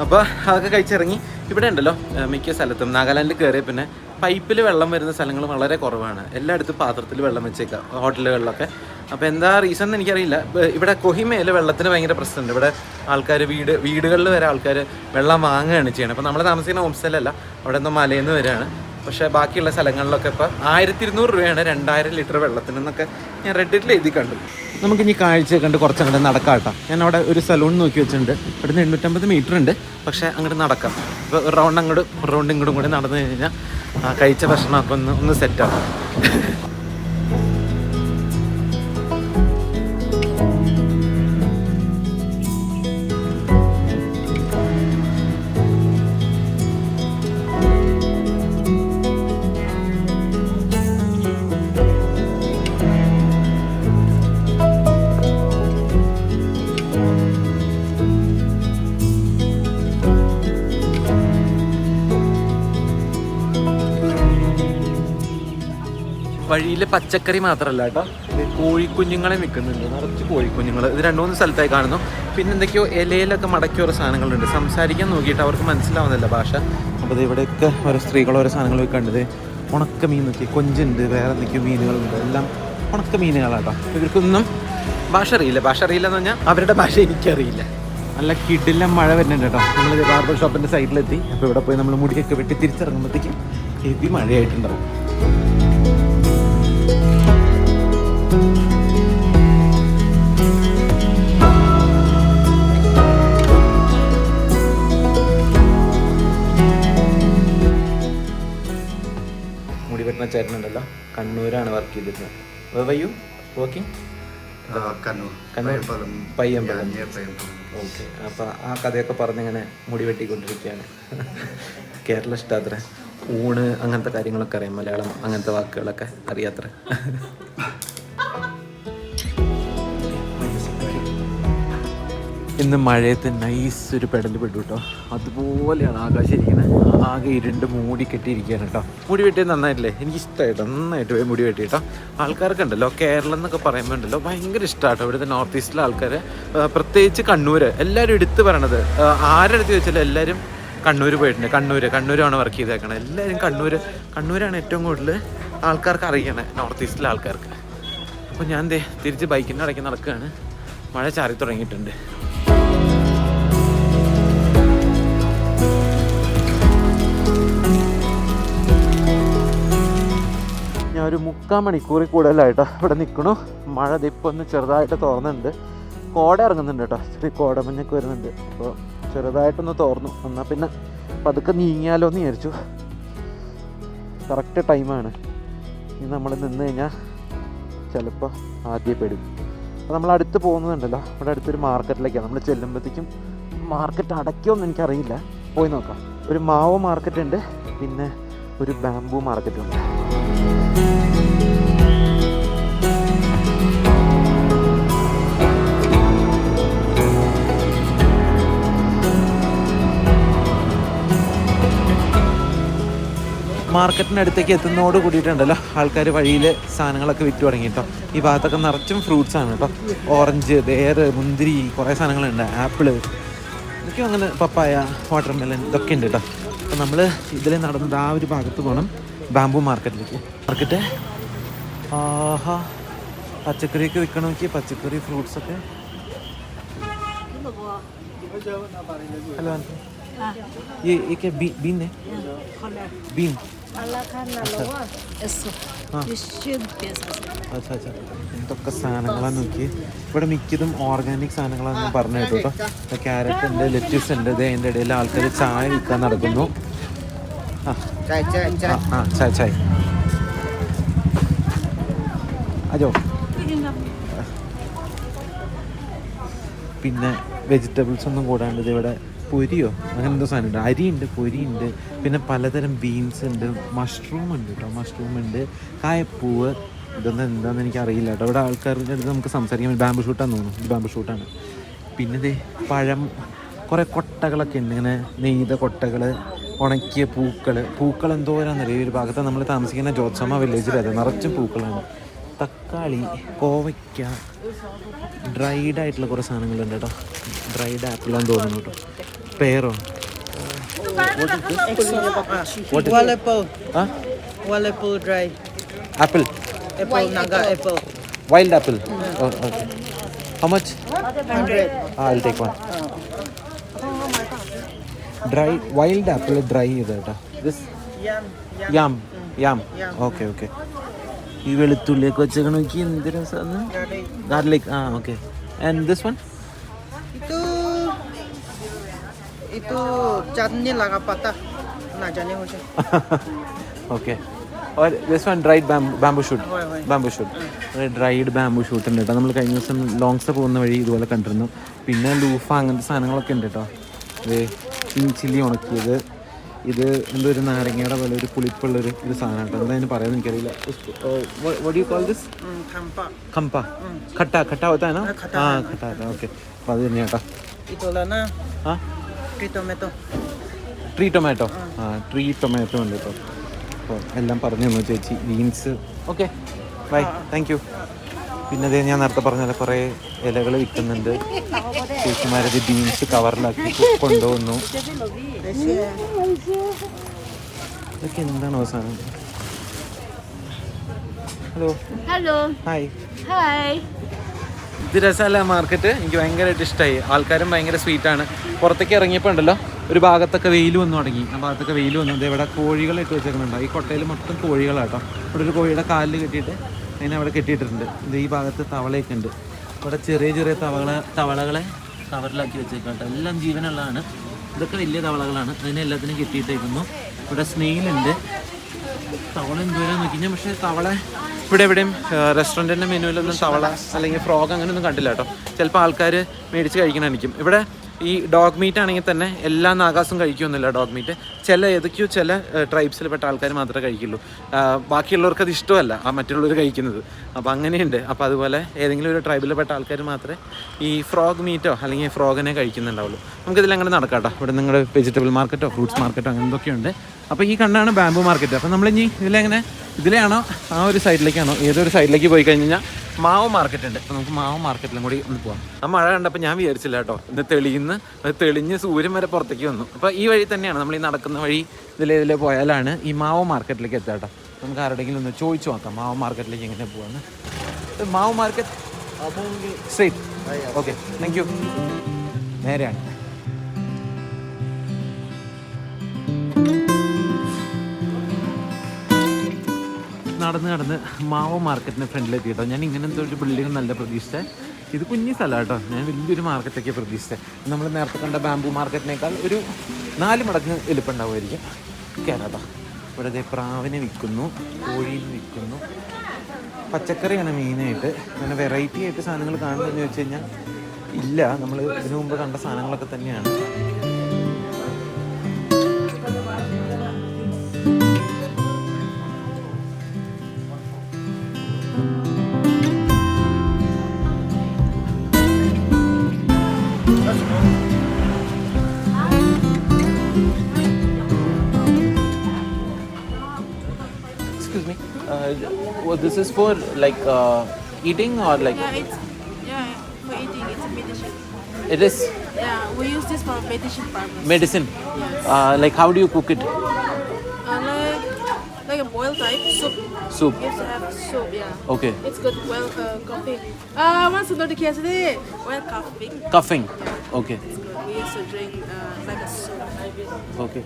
അപ്പോൾ അതൊക്കെ കഴിച്ചിറങ്ങി. ഇവിടെ ഉണ്ടല്ലോ മിക്ക സ്ഥലത്തും നാഗാലാൻഡിൽ കയറിയ പിന്നെ പൈപ്പിൽ വെള്ളം വരുന്ന സ്ഥലങ്ങൾ വളരെ കുറവാണ്. എല്ലായിടത്തും പാത്രത്തിൽ വെള്ളം വെച്ചേക്കാം ഹോട്ടലുകളിലൊക്കെ. അപ്പോൾ എന്താ റീസൺ എന്ന് എനിക്കറിയില്ല. ഇവിടെ കൊഹിമയിൽ വെള്ളത്തിന് ഭയങ്കര പ്രശ്നമുണ്ട്. ഇവിടെ ആൾക്കാർ വീടുകളിൽ വരെ ആൾക്കാർ വെള്ളം വാങ്ങുകയാണ് ചെയ്യണം. അപ്പോൾ നമ്മൾ താമസിക്കുന്ന ഹോം സ്റ്റേയിലല്ല, അവിടെ എന്തോ മലയിൽ നിന്ന് വരികയാണ്. പക്ഷേ ബാക്കിയുള്ള സ്ഥലങ്ങളിലൊക്കെ ഇപ്പോൾ 1200 രൂപയാണ് 2000 ലിറ്റർ വെള്ളത്തിനെന്നൊക്കെ ഞാൻ റെഡിറ്റിൽ എഴുതി കണ്ടു. നമുക്കിനി കാഴ്ച കണ്ട് കുറച്ചങ്ങോട്ട് നടക്കാം കേട്ടോ. ഞാൻ അവിടെ ഒരു സലൂൺ നോക്കി വെച്ചിട്ടുണ്ട്. ഇവിടുന്ന് 850 മീറ്റർ ഉണ്ട്, പക്ഷേ അങ്ങോട്ട് നടക്കാം. ഇപ്പോൾ ഒരു റൗണ്ട് ഇങ്ങോട്ടും കൂടി നടന്നു കഴിഞ്ഞാൽ കഴിച്ച ഭക്ഷണമൊക്കെ ഒന്ന് സെറ്റാകും. വഴിയിൽ പച്ചക്കറി മാത്രമല്ല കേട്ടോ, കോഴിക്കുഞ്ഞുങ്ങളെ വിൽക്കുന്നുണ്ട്, നിറച്ച് കോഴിക്കുഞ്ഞുങ്ങൾ. ഇത് 2-3 സ്ഥലത്തായി കാണുന്നു. പിന്നെ എന്തൊക്കെയോ ഇലയിലൊക്കെ മടക്കിയ ഓരോ സാധനങ്ങളുണ്ട്. സംസാരിക്കാൻ നോക്കിയിട്ട് അവർക്ക് മനസ്സിലാവുന്നില്ല ഭാഷ. അപ്പോൾ ഇവിടെയൊക്കെ ഓരോ സ്ത്രീകൾ ഓരോ സാധനങ്ങൾ കണ്ടത്. ഉണക്ക മീൻ നോക്കി, കൊഞ്ചുണ്ട്, വേറെ എന്തൊക്കെയോ മീനുകളുണ്ട്, എല്ലാം ഉണക്ക മീനുകളാട്ടോ. ഇവർക്കൊന്നും ഭാഷ അറിയില്ല. ഭാഷ അറിയില്ലെന്ന് പറഞ്ഞാൽ അവരുടെ ഭാഷ എനിക്കറിയില്ല. നല്ല കിടിലം മഴ വരുന്നുണ്ട് കേട്ടോ. നമ്മൾ ബാർബർ ഷോപ്പിൻ്റെ സൈഡിലെത്തി. അപ്പോൾ ഇവിടെ പോയി നമ്മൾ മുടിയൊക്കെ വെട്ടി തിരിച്ചിറങ്ങുമ്പോഴത്തേക്കും ഹെവി മഴയായിട്ടുണ്ടാവും. മുടി വെട്ടുന്ന ചേട്ടനുണ്ടല്ലോ, കണ്ണൂരാണ് വർക്ക് ചെയ്തിരുന്നത്. വയ്യു വർക്കിംഗ് കണ്ണൂർ പയ്യമ്പലം. ഓക്കെ, അപ്പോൾ ആ കഥയൊക്കെ പറഞ്ഞിങ്ങനെ മുടി വെട്ടിക്കൊണ്ടിരിക്കുകയാണ്. കേരള ഇഷ്ടമാത്ര, ഊണ് അങ്ങനത്തെ കാര്യങ്ങളൊക്കെ അറിയാം, മലയാളം അങ്ങനത്തെ വാക്കുകളൊക്കെ അറിയാത്ര. ഇന്ന് മഴയത്ത് നൈസ് ഒരു പെടൽ പെട്ടു കേട്ടോ. അതുപോലെയാണ് ആകാശം ഇരിക്കുന്നത്. ആകെ ഇരുണ്ട് മൂടി കെട്ടിയിരിക്കുകയാണ് കേട്ടോ. മുടി വെട്ടിയത് നന്നായിട്ടില്ലേ? എനിക്കിഷ്ടമായിട്ടോ, നന്നായിട്ട് പോയി മുടി വെട്ടി കേട്ടോ. ആൾക്കാർക്ക് ഉണ്ടല്ലോ, കേരളം എന്നൊക്കെ പറയുമ്പോൾ ഉണ്ടല്ലോ ഭയങ്കര ഇഷ്ടമാട്ടോ ഇവിടുത്തെ നോർത്ത് ഈസ്റ്റിലെ ആൾക്കാർ, പ്രത്യേകിച്ച് കണ്ണൂർ. എല്ലാവരും എടുത്ത് പറയണത്, ആരെടുത്ത് ചോദിച്ചാലും എല്ലാവരും കണ്ണൂർ പോയിട്ടുണ്ട്. കണ്ണൂരാണ് വർക്ക് ചെയ്തേക്കണത്. എല്ലാവരും കണ്ണൂരാണ് ഏറ്റവും കൂടുതൽ ആൾക്കാർക്ക് അറിയണേ, നോർത്ത് ഈസ്റ്റിലെ ആൾക്കാർക്ക്. അപ്പോൾ ഞാൻ തിരിച്ച് ബൈക്കിൻ്റെ ഇടയ്ക്ക് നടക്കുകയാണ്. മഴ ചാറി തുടങ്ങിയിട്ടുണ്ട്. ഞാൻ ഒരു 3/4 മണിക്കൂറിൽ കൂടുതലായിട്ടോ ഇവിടെ നിൽക്കണു. മഴ ഇപ്പോൾ ഒന്ന് ചെറുതായിട്ട് തുറന്നുണ്ട്. കോട ഇറങ്ങുന്നുണ്ട് കേട്ടോ, ചെറിയ കോടമഞ്ഞൊക്കെ വരുന്നുണ്ട്. അപ്പോൾ ചെറുതായിട്ടൊന്ന് തുറന്നു. എന്നാൽ പിന്നെ പതുക്കെ നീങ്ങിയാലോ എന്ന് വിചാരിച്ചു. കറക്റ്റ് ടൈമാണ്. ഇനി നമ്മൾ നിന്ന് കഴിഞ്ഞാൽ ചിലപ്പോൾ ആദ്യം പെടും. അപ്പോൾ നമ്മൾ അടുത്ത് പോകുന്നുണ്ടല്ലോ, ഇവിടെ അടുത്തൊരു മാർക്കറ്റിലേക്കാണ് നമ്മൾ ചെല്ലുമ്പോഴത്തേക്കും. മാർക്കറ്റ് അടയ്ക്കുമെന്ന് എനിക്കറിയില്ല, പോയി നോക്കാം. ഒരു മാവോ മാർക്കറ്റ് ഉണ്ട്, പിന്നെ ഒരു ബാംബു മാർക്കറ്റും ഉണ്ട്. മാർക്കറ്റിനടുത്തേക്ക് എത്തുന്നതോട് കൂടിയിട്ടുണ്ടല്ലോ ആൾക്കാർ വഴിയിൽ സാധനങ്ങളൊക്കെ വിറ്റ് തുടങ്ങി കേട്ടോ. ഈ ഭാഗത്തൊക്കെ നിറച്ചും ഫ്രൂട്ട്സാണ് കേട്ടോ. ഓറഞ്ച്, പേര്, മുന്തിരി, കുറേ സാധനങ്ങളുണ്ട്, ആപ്പിള്, ഇതൊക്കെ അങ്ങനെ, പപ്പായ, വാട്ടർമെലൻ, ഇതൊക്കെ ഉണ്ട് കേട്ടോ. അപ്പോൾ നമ്മൾ ഇതിൽ നടന്നത് ആ ഒരു ഭാഗത്ത് പോകണം, ബാംബു മാർക്കറ്റിലേക്ക്. മാർക്കറ്റ് ആഹാ, പച്ചക്കറിയൊക്കെ വിൽക്കണമെങ്കിൽ പച്ചക്കറി, ഫ്രൂട്ട്സൊക്കെ. ഹലോ, ये क्या बीन है? बीन. അച്ഛാ എന്തൊക്കെ സാധനങ്ങളാണ് നോക്കി. ഇവിടെ മിക്കതും ഓർഗാനിക് സാധനങ്ങളാണ് ഞാൻ പറഞ്ഞു കേട്ടോ. ക്യാരറ്റ് ഉണ്ട്, ലെറ്റ്യൂസ് ഉണ്ട്. ഇത് അതിൻ്റെ ഇടയിൽ ആൾക്കാർ ചായ വിൽക്കാൻ നടക്കുന്നു. ചായ അജോ. പിന്നെ വെജിറ്റബിൾസ് ഒന്നും കൂടാണ്ട് ഇവിടെ പൊരിയോ അങ്ങനെ എന്തോ സാധനമുണ്ട്. അരിയുണ്ട്, പൊരിയുണ്ട്, പിന്നെ പലതരം ബീൻസ് ഉണ്ട്, മഷ്റൂം ഉണ്ട് കേട്ടോ. മഷ്റൂം ഉണ്ട്, കായപ്പൂവ്. ഇതൊന്നും എന്താണെന്ന് എനിക്കറിയില്ല കേട്ടോ. ഇവിടെ ആൾക്കാരുടെ അടുത്ത് നമുക്ക് സംസാരിക്കാൻ പറ്റും. ബാംബു ഷൂട്ടാന്ന് തോന്നുന്നു, ഇത് ബാംബു ഷൂട്ടാണ്. പിന്നെ പഴം, കുറേ കൊട്ടകളൊക്കെ ഉണ്ട്, ഇങ്ങനെ നെയ്ത കൊട്ടകൾ, ഉണക്കിയ പൂക്കൾ എന്തോരാന്നറിയാം. ഈ ഒരു ഭാഗത്ത് നമ്മൾ താമസിക്കുന്ന ജോത്സമ്മ വില്ലേജിൽ അത് നിറച്ചും പൂക്കളാണ്. തക്കാളി, കോവയ്ക്ക, ഡ്രൈഡ് ആയിട്ടുള്ള കുറേ സാധനങ്ങളുണ്ട് കേട്ടോ. ഡ്രൈഡ് ആപ്പിളാന്ന് തോന്നുന്നു കേട്ടോ. പേരോ Wallapo dry. Apple. Apple, naga apple. Wild apple. Oh, okay. How much? 100. I'll take one. Dry wild apple dry ചെയ്തേട്ടാ. This yam. Okay. ഈ വെളുത്തുള്ളിയൊക്കെ വെച്ചേക്കണ നോക്കി എന്ത് രസമാണ്. Garlic. Okay. And this one? Itu chutney laga pata. Na jane ho cha. Okay. Or this one dried bamboo shoot. Bamboo shoot. Dried bamboo shoot ഉണ്ട് കേട്ടോ. നമ്മൾ കഴിഞ്ഞ ദിവസം ലോങ്സ് പോകുന്ന വഴി ഇതുപോലെ കണ്ടിരുന്നു. പിന്നെ ലൂഫ അങ്ങനത്തെ സാധനങ്ങളൊക്കെ ഉണ്ട് കേട്ടോ. ഇത് ചില്ലി ഉണക്കിയത്, ഇത് എന്തോ ഒരു നാരങ്ങയുടെ പോലെ ഒരു പുളിപ്പുള്ളൊരു സാധനം കേട്ടോ. എന്തായാലും പറയാമെന്ന് എനിക്കറിയില്ല. what do you call this? കമ്പ. ഖട്ട होता है ना? ഖട്ട. ഓക്കെ. അപ്പോൾ അത് തന്നെ കേട്ടോ. Itolana. ആ, Tree tomato. Tree tomato. Tree tomato ഉണ്ട് കേട്ടോ. അപ്പോൾ എല്ലാം പറഞ്ഞു തന്നു ചേച്ചി. Beans okay bye, thank you. പിന്നെ അതേ ഞാൻ നേരത്തെ പറഞ്ഞ കുറേ ഇലകൾ വിൽക്കുന്നുണ്ട്. ചേച്ചിമാരത് ബീൻസ് കവറിലാക്കി കൊണ്ടുവന്നു. ഇതൊക്കെ എന്താണോ സാധനം? Hello hello hi. ഹായ്. ഇത് രസമല്ല മാർക്കറ്റ്, എനിക്ക് ഭയങ്കരമായിട്ട് ഇഷ്ടമായി. ആൾക്കാരും ഭയങ്കര സ്വീറ്റാണ്. പുറത്തേക്ക് ഇറങ്ങിയപ്പോൾ ഉണ്ടല്ലോ ഒരു ഭാഗത്തൊക്കെ വെയിൽ വന്നു തുടങ്ങി. ആ ഭാഗത്തൊക്കെ വെയിൽ വന്നത് ഇവിടെ കോഴികളെ ഇട്ട് വെച്ചേക്കുന്നുണ്ടോ. ഈ കൊട്ടയിൽ മൊത്തം കോഴികളാട്ടോ. ഇവിടെ ഒരു കോഴിയുടെ കാലിൽ കെട്ടിയിട്ട് അതിനെ അവിടെ കെട്ടിയിട്ടുണ്ട്. ഇത് ഈ ഭാഗത്ത് തവളയൊക്കെ ഉണ്ട്. ഇവിടെ ചെറിയ ചെറിയ തവളകളെ കവറിലാക്കി വെച്ചേക്കാട്ടോ. എല്ലാം ജീവനുള്ളതാണ്. ഇതൊക്കെ വലിയ തവളകളാണ്. അതിനെ എല്ലാത്തിനും കെട്ടിയിട്ടേക്കുന്നു. ഇവിടെ സ്നെയിലുണ്ട്. തവള എന്തോരം നോക്കി ഞാൻ, പക്ഷേ തവള ഇവിടെ എവിടെയും റെസ്റ്റോറൻറ്റിൻ്റെ മെനുവിലൊന്നും തവള അല്ലെങ്കിൽ ഫ്രോഗ് അങ്ങനെയൊന്നും കണ്ടില്ല കേട്ടോ. ചിലപ്പോൾ ആൾക്കാർ മേടിച്ച് കഴിക്കണമായിരിക്കും. ഇവിടെ ഈ ഡോഗ് മീറ്റ് ആണെങ്കിൽ തന്നെ എല്ലാ നാഗാസും കഴിക്കുമെന്നില്ല ഡോഗ് മീറ്റ്. ഏതൊക്കെയോ ചില ട്രൈബ്സിൽപ്പെട്ട ആൾക്കാർ മാത്രമേ കഴിക്കുള്ളൂ. ബാക്കിയുള്ളവർക്ക് അത് ഇഷ്ടമല്ല ആ മറ്റുള്ളവർ കഴിക്കുന്നത്. അപ്പോൾ അങ്ങനെയുണ്ട്. അപ്പോൾ അതുപോലെ ഏതെങ്കിലും ഒരു ട്രൈബിൽപ്പെട്ട ആൾക്കാർ മാത്രമേ ഈ ഫ്രോഗ് മീറ്റോ അല്ലെങ്കിൽ ഫ്രോഗിനെ കഴിക്കുന്നുണ്ടാവുള്ളൂ. നമുക്കിതിലങ്ങനെ നടക്കാം കേട്ടോ. ഇവിടെ നിങ്ങളുടെ വെജിറ്റബിൾ മാർക്കറ്റോ ഫ്രൂട്ട്സ് മാർക്കറ്റോ അങ്ങനെ എന്തൊക്കെയുണ്ട്. അപ്പോൾ ഈ കണ്ടാണ് ബാംബു മാർക്കറ്റ്. അപ്പോൾ നമ്മളിനി ഇതിലെയാണോ ആ ഒരു സൈഡിലേക്കാണോ ഏതൊരു സൈഡിലേക്ക് പോയി കഴിഞ്ഞാൽ മാവ് മാർക്കറ്റ് ഉണ്ട്. അപ്പോൾ നമുക്ക് മാവ് മാർക്കറ്റിലും കൂടി ഒന്ന് പോകാം. ആ മഴ കണ്ടപ്പോൾ ഞാൻ വിചാരിച്ചില്ല കേട്ടോ. ഇത് തെളിഞ്ഞ് സൂര്യൻ വരെ പുറത്തേക്ക് വന്നു. അപ്പോൾ ഈ വഴി തന്നെയാണ് നമ്മൾ ഈ നടക്കുന്ന വഴി. ഇതിലെ പോയാലാണ് ഈ മാവ് മാർക്കറ്റിലേക്ക് എത്തുക കേട്ടോ. നമുക്ക് ആരുടെങ്കിലും ഒന്ന് ചോദിച്ചു നോക്കാം മാവ് മാർക്കറ്റിലേക്ക് എങ്ങനെ പോകാമെന്ന്. മാവ് market straight. Okay, thank you. നേരെയാണ്. നടന്ന് മാവോ മാർക്കറ്റിന് ഫ്രണ്ടിലെത്തി കേട്ടോ. ഞാൻ ഇങ്ങനത്തെ ഒരു ബിൽഡിംഗ് നല്ല പ്രതീക്ഷിച്ചത്. ഇത് കുഞ്ഞി സ്ഥലം കേട്ടോ. ഞാൻ വലിയൊരു മാർക്കറ്റൊക്കെ പ്രതീക്ഷിച്ചത്. നമ്മൾ നേരത്തെ കണ്ട ബാംബു മാർക്കറ്റിനേക്കാൾ ഒരു 4 മടങ്ങ് എളുപ്പമുണ്ടാവുമായിരിക്കും. കേരള ഇവിടെ പ്രാവിനെ വിൽക്കുന്നു, കോഴീനെ വിൽക്കുന്നു. പച്ചക്കറിയാണ് മെയിനായിട്ട്. അങ്ങനെ വെറൈറ്റി ആയിട്ട് സാധനങ്ങൾ കാണുന്നതെന്ന് വെച്ച് കഴിഞ്ഞാൽ ഇല്ല. നമ്മൾ ഇതിനു മുമ്പ് കണ്ട സാധനങ്ങളൊക്കെ തന്നെയാണ്. This is for like eating or like? Yeah, for eating. It's a medicine. It is Yeah, we use this for medicine purpose. medicine. Yes. Like how do you cook it? Like a boiled type soup. Soup. You have to have soup. Yeah. Okay. It's good. Well, coughing. Once you go to KFC, well, coughing. Coughing. Yeah. Okay. It's good. We used to drink like a soup. Okay.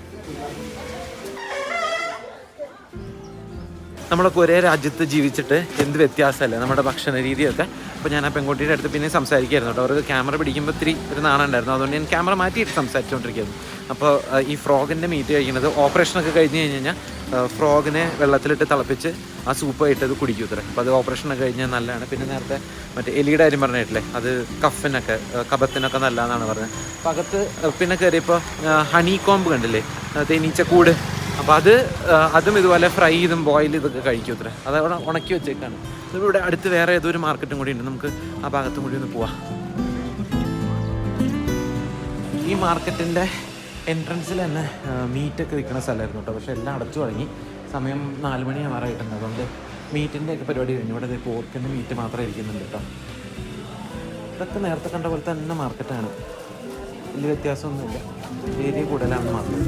നമ്മളൊക്കെ ഒരേ രാജ്യത്ത് ജീവിച്ചിട്ട് എന്ത് വ്യത്യാസമല്ലേ നമ്മുടെ ഭക്ഷണ രീതിയൊക്കെ. അപ്പോൾ ഞാൻ ആ പെൺകുട്ടിയുടെ അടുത്ത് പിന്നെ സംസാരിക്കുകയായിരുന്നു കേട്ടോ. അവർക്ക് ക്യാമറ പിടിക്കുമ്പോൾ ഇത്തിരി ഒരു നാണുണ്ടായിരുന്നു. അതുകൊണ്ട് ഞാൻ ക്യാമറ മാറ്റിയിട്ട് സംസാരിച്ചുകൊണ്ടിരിക്കുന്നു. അപ്പോൾ ഈ ഫ്രോഗിൻ്റെ മീറ്റ് കഴിക്കുന്നത് ഓപ്പറേഷനൊക്കെ കഴിഞ്ഞ് കഴിഞ്ഞാൽ ഫ്രോഗിനെ വെള്ളത്തിലിട്ട് തിളപ്പിച്ച് ആ സൂപ്പായിട്ട് അത് കുടിക്കും ഇത്ര. അപ്പോൾ അത് ഓപ്പറേഷനൊക്കെ കഴിഞ്ഞാൽ നല്ലതാണ്. പിന്നെ നേരത്തെ മറ്റേ എലിയുടെ കാര്യം പറഞ്ഞിട്ടില്ലേ, അത് കഫത്തിനൊക്കെ നല്ലതാണെന്നാണ് പറഞ്ഞത്. അപ്പോൾ അകത്ത് പിന്നെ കയറിയപ്പോൾ ഹണി കോമ്പ് കണ്ടില്ലേ, തേനീച്ചക്കൂട്. അപ്പോൾ അതും ഇതുപോലെ ഫ്രൈ ചെയ്തും ബോയിൽ ചെയ്തൊക്കെ കഴിക്കും ഇത്ര. അത് അവിടെ ഉണക്കി വെച്ചേക്കാണ്. ഇവിടെ അടുത്ത് വേറെ ഏതൊരു മാർക്കറ്റും കൂടി ഉണ്ട്. നമുക്ക് ആ ഭാഗത്തും കൂടി ഒന്ന് പോവാം. ഈ മാർക്കറ്റിൻ്റെ എൻട്രൻസിൽ തന്നെ മീറ്റൊക്കെ വിൽക്കുന്ന സ്ഥലമായിരുന്നു കേട്ടോ. പക്ഷേ എല്ലാം അടച്ചു തുടങ്ങി. സമയം 4 മണി ആവാറായിട്ടുണ്ട്. അതുകൊണ്ട് മീറ്റിൻ്റെ ഒക്കെ പരിപാടി കഴിഞ്ഞു. ഇവിടെ പോർക്കിൻ്റെ മീറ്റ് മാത്രമേ ഇരിക്കുന്നുണ്ട് കേട്ടോ. ഇതൊക്കെ നേരത്തെ കണ്ട പോലെ തന്നെ മാർക്കറ്റാണ്. വലിയ വ്യത്യാസമൊന്നുമില്ല. ഏരിയ കൂടുതലാണ് മാത്രം.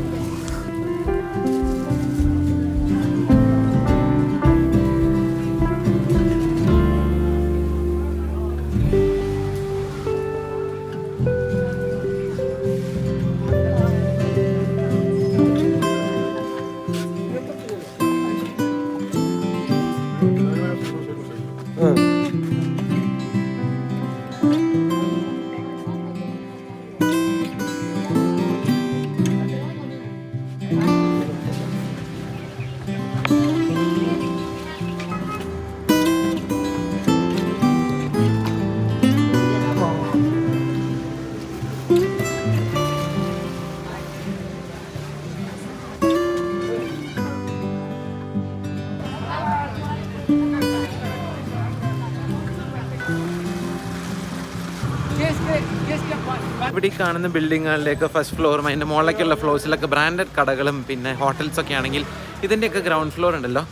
ഇവിടെ ഈ കാണുന്ന ബിൽഡിങ്ങുകളിലേക്ക് ഫസ്റ്റ് ഫ്ലോറും അതിൻ്റെ മുകളിലേക്കുള്ള ഫ്ലോർസിലൊക്കെ ബ്രാൻഡഡ് കടകളും പിന്നെ ഹോട്ടൽസൊക്കെ ആണെങ്കിൽ ഇതിൻ്റെയൊക്കെ ഗ്രൗണ്ട് ഫ്ലോർ ഉണ്ടല്ലോ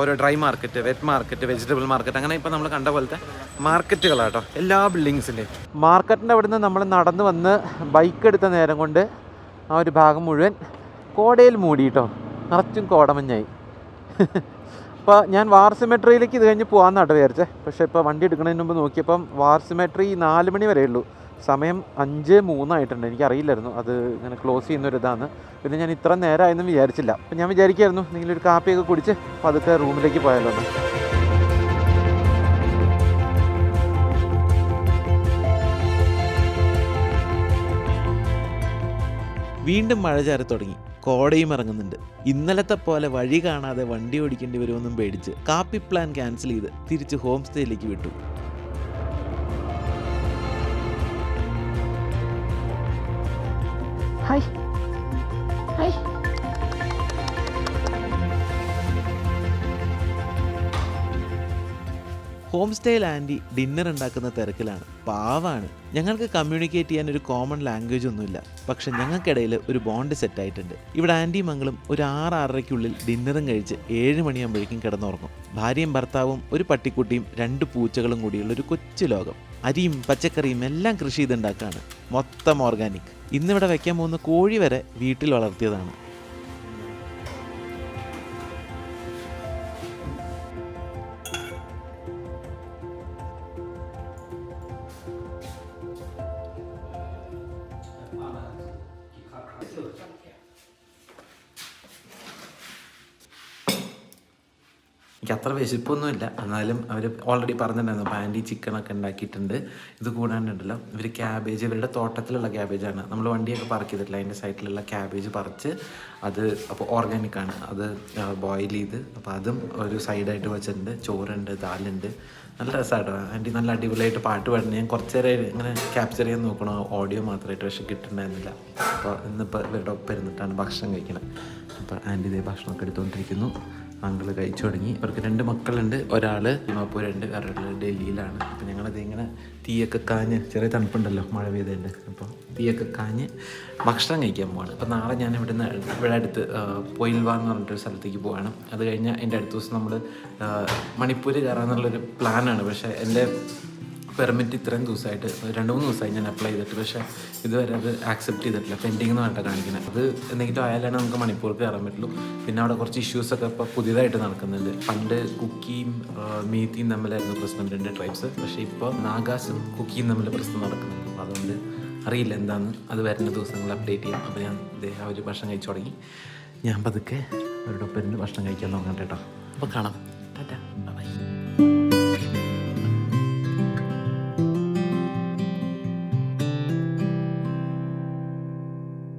ഓരോ dry market, wet market, vegetable market, അങ്ങനെ ഇപ്പോൾ നമ്മൾ കണ്ട പോലത്തെ മാർക്കറ്റുകളാട്ടോ എല്ലാ ബിൽഡിങ്സിൻ്റെയും. മാർക്കറ്റിൻ്റെ അവിടെ നിന്ന് നമ്മൾ നടന്ന് വന്ന് ബൈക്ക് എടുത്ത നേരം കൊണ്ട് ആ ഒരു ഭാഗം മുഴുവൻ കോടയിൽ മൂടിയിട്ടോ, നിറച്ചും കോടമഞ്ഞായി. അപ്പോൾ ഞാൻ വാർ സിമെട്രിയിലേക്ക് ഇത് കഴിഞ്ഞ് പോകാമെന്നാട്ടോ വിചാരിച്ചേ. പക്ഷേ ഇപ്പോൾ വണ്ടി എടുക്കുന്നതിന് മുമ്പ് നോക്കിയപ്പം വാർ സിമെട്രി 4 മണി വരെ ഉള്ളൂ, സമയം 5:03 ആയിട്ടുണ്ട്. എനിക്കറിയില്ലായിരുന്നു അത് ഇങ്ങനെ ക്ലോസ് ചെയ്യുന്നൊരിതാണ്. പിന്നെ ഞാൻ ഇത്ര നേരമായെന്നും വിചാരിച്ചില്ല. അപ്പം ഞാൻ വിചാരിക്കുമായിരുന്നു എന്തെങ്കിലും ഒരു കാപ്പിയൊക്കെ കുടിച്ച് പതുക്കെ റൂമിലേക്ക് പോയാലോ എന്ന്. വീണ്ടും മഴ ചാറി തുടങ്ങി, കോടയും ഇറങ്ങുന്നുണ്ട്. ഇന്നലത്തെ പോലെ വഴി കാണാതെ വണ്ടി ഓടിക്കേണ്ടി വരുമെന്നും പേടിച്ച് കാപ്പി പ്ലാൻ ക്യാൻസൽ ചെയ്ത് തിരിച്ച് ഹോം സ്റ്റേയിലേക്ക് വിട്ടു. Hi hi. ഹോം സ്റ്റേയിൽ ആൻറ്റി ഡിന്നർ ഉണ്ടാക്കുന്ന തിരക്കിലാണ്. പാവാണ്. ഞങ്ങൾക്ക് കമ്മ്യൂണിക്കേറ്റ് ചെയ്യാൻ ഒരു കോമൺ ലാംഗ്വേജ് ഒന്നുമില്ല, പക്ഷെ ഞങ്ങൾക്കിടയിൽ ഒരു ബോണ്ട് സെറ്റായിട്ടുണ്ട്. ഇവിടെ ആൻറ്റി മംഗളും ഒരു 6-6:30 ഡിന്നറും കഴിച്ച് 7 മണിയാകുമ്പോഴേക്കും കിടന്നുറങ്ങും. ഭാര്യയും ഭർത്താവും ഒരു പട്ടിക്കുട്ടിയും 2 പൂച്ചകളും കൂടിയുള്ള ഒരു കൊച്ചു ലോകം. അരിയും പച്ചക്കറിയും എല്ലാം കൃഷി ചെയ്തുണ്ടാക്കുകയാണ്, മൊത്തം ഓർഗാനിക്. ഇന്നിവിടെ വയ്ക്കാൻ പോകുന്ന കോഴി വരെ വീട്ടിൽ വളർത്തിയതാണ്. എനിക്ക് അത്ര വിശപ്പൊന്നുമില്ല, എന്നാലും അവർ ഓൾറെഡി പറഞ്ഞിട്ടുണ്ടായിരുന്നു അപ്പോൾ ആൻറ്റി ചിക്കനൊക്കെ ഉണ്ടാക്കിയിട്ടുണ്ട്. ഇത് കൂടാണ്ടുണ്ടല്ലോ ഇവർ ക്യാബേജ്, ഇവരുടെ തോട്ടത്തിലുള്ള ക്യാബേജാണ്. നമ്മൾ വണ്ടിയൊക്കെ പാർക്ക് ചെയ്തിട്ടില്ല, അതിൻ്റെ സൈഡിലുള്ള ക്യാബേജ് പറിച്ച് അത് അപ്പോൾ ഓർഗാനിക്കാണ്, അത് ബോയിൽ ചെയ്ത് അപ്പോൾ അതും ഒരു സൈഡായിട്ട് വെച്ചിട്ടുണ്ട്. ചോറുണ്ട്, ദാലുണ്ട്. നല്ല രസമായിട്ടോ. ആൻറ്റി നല്ല അടിപൊളിയായിട്ട് പാട്ട് പാടുന്നത് ഞാൻ കുറച്ച് നേരം ഇങ്ങനെ ക്യാപ്ചർ ചെയ്യാൻ നോക്കണം, ഓഡിയോ മാത്രമായിട്ട്, പക്ഷേ കിട്ടുന്നുണ്ടായിരുന്നില്ല. അപ്പോൾ ഇന്നിപ്പോൾ ഇവരുടെ ഒപ്പം ഇരുന്നിട്ടാണ് ഭക്ഷണം കഴിക്കണം. അപ്പോൾ ആൻറ്റി ഇതേ ഭക്ഷണമൊക്കെ എടുത്തുകൊണ്ടിരിക്കുന്നു. അങ്കിള് കഴിച്ചു തുടങ്ങി. അവർക്ക് 2 മക്കളുണ്ട്, ഒരാൾ ദിമാപൂരുണ്ട്, വേറൊരാൾ ഡൽഹിയിലാണ്. അപ്പോൾ ഞങ്ങളത് ഇങ്ങനെ തീയൊക്കെ കാഞ്ഞ്, ചെറിയ തണുപ്പുണ്ടല്ലോ മഴ പെയ്തതിൻ്റെ, അപ്പോൾ തീയൊക്കെ കാഞ്ഞ് ഭക്ഷണം കഴിക്കാൻ പോവാണ്. അപ്പോൾ നാളെ ഞാൻ ഇവിടെ അടുത്ത് പൊയിൽവ എന്ന് പറഞ്ഞിട്ടൊരു സ്ഥലത്തേക്ക് പോവാണ്. അത് കഴിഞ്ഞാൽ എൻ്റെ അടുത്ത ദിവസം നമ്മൾ മണിപ്പൂർ കയറാമെന്നുള്ളൊരു പ്ലാനാണ്. പക്ഷേ എൻ്റെ പെർമിറ്റ് ഇത്രയും ദിവസമായിട്ട് 2-3 ദിവസമായി ഞാൻ അപ്ലൈ ചെയ്തിട്ട്, പക്ഷേ ഇതുവരെ അത് ആക്സെപ്റ്റ് ചെയ്തിട്ടില്ല. പെൻഡിങ് എന്ന് പറഞ്ഞിട്ട് കാണിക്കുന്നത്. അത് എന്തെങ്കിലും ആയാലാണ് നമുക്ക് മണിപ്പൂർക്ക് കയറാൻ പറ്റുള്ളൂ. പിന്നെ അവിടെ കുറച്ച് ഇഷ്യൂസൊക്കെ ഇപ്പോൾ പുതിയതായിട്ട് നടക്കുന്നുണ്ട്. പണ്ട് കുക്കിയും മീത്തിയും തമ്മിലായിരുന്നു പ്രശ്നം, 2 ട്രൈബ്സ്. പക്ഷേ ഇപ്പോൾ നാഗാസും കുക്കിയും തമ്മിൽ പ്രശ്നം നടക്കുന്നുണ്ട്. അപ്പോൾ അതുകൊണ്ട് അറിയില്ല എന്താണെന്ന്, അത് വരുന്ന ദിവസങ്ങൾ അപ്ഡേറ്റ് ചെയ്യാം. അപ്പോൾ ഞാൻ ആ ഒരു ഭക്ഷണം കഴിച്ചു തുടങ്ങി. ഞാൻ പതുക്കെ അവരുടെ ഒപ്പം ഇരുന്ന് ഭക്ഷണം കഴിക്കാൻ നോക്കട്ടെ കേട്ടോ. അപ്പോൾ കാണാം. ടാറ്റാ.